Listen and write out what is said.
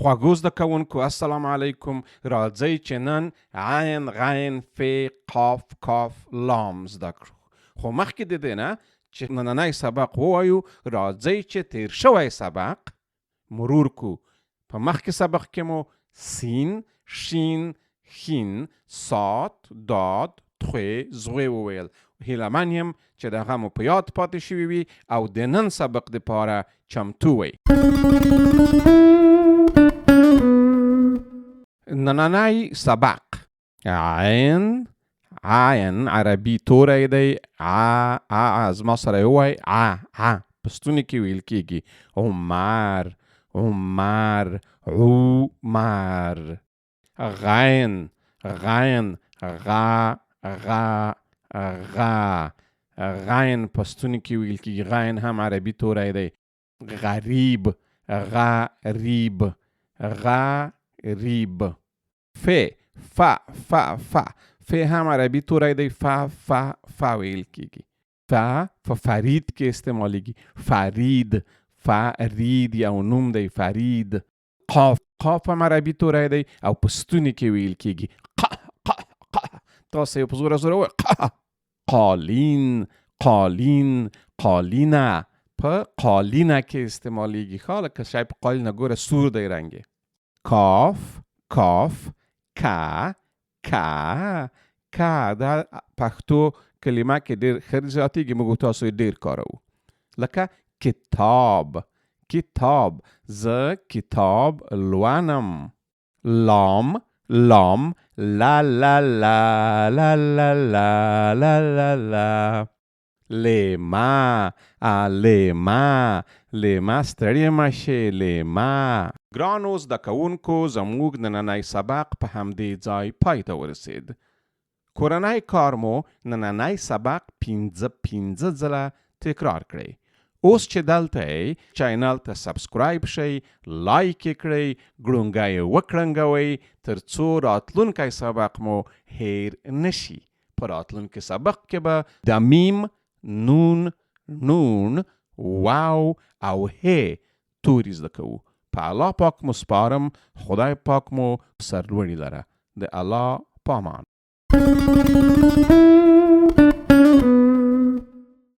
خواږو زده کوونکو السلام علیکم. راځئ چې نن عین غین ف قاف کاف لام زده کړو. خو مخکې د دې نه چې نننی سبق ووایو راځئ چې تیر شوی سبق مرور کو. په مخکې سبق کې مو سین شین خین صاد داد تخوی زغوی وویل. هیله من یم چې دغه مو په یاد پاتې شوي وي او د نن سبق دپاره چمتو وئ. نننی سبق عین عربي توری دی. از ما سره ووای پستونی کې ویل کېږي عمر عمر عمر. غین غا غین پستونی کې ویل کېږي. غین هم عربي توری دی. غریب غریب غریب. ف هم عربي توری دی. ف ویل کېږي. ف فرید کې استعمالیږي. فرید فرید یو نوم دی فرید. قاف هم عربي توری دی او پستونی کې ویل کېږي. تاسو یې په زوره زوره قالین قالین قالینه. په قالینه کې استعمالیږي. خاله که شای په قالینه ګوره سور دی رنګ. کاف کاف کا دا پښتو کلمه کې ډېر ښه زیاتېږي. موږ تاسو یې ډېر کاروو. لکه کتاب کتاب. زه کتاب لولم. لام لام لا لا لا لا لا لا لا لا لا. لیما لیما لیما ستړی مشه لیما. ګرانو زده کوونکو زموږ نننی سبق په همدې ځای پای ته ورسید. کورنی کار مو نننی سبق 15 ځله تکرار کړئ. اوس چې دلته یې چینل ته سبسکرایب شئ، لایک یې کړئ، ګړنګی یې وکړنګوئ تر څو راتلونکی سبق مو هیر نشي. په راتلونکي سبق کې به د میم نون نون واو او ه توري زده کوو. په الله پاک مو سپارم. خدای پاک مو سرلوړي لره. د الله پامان.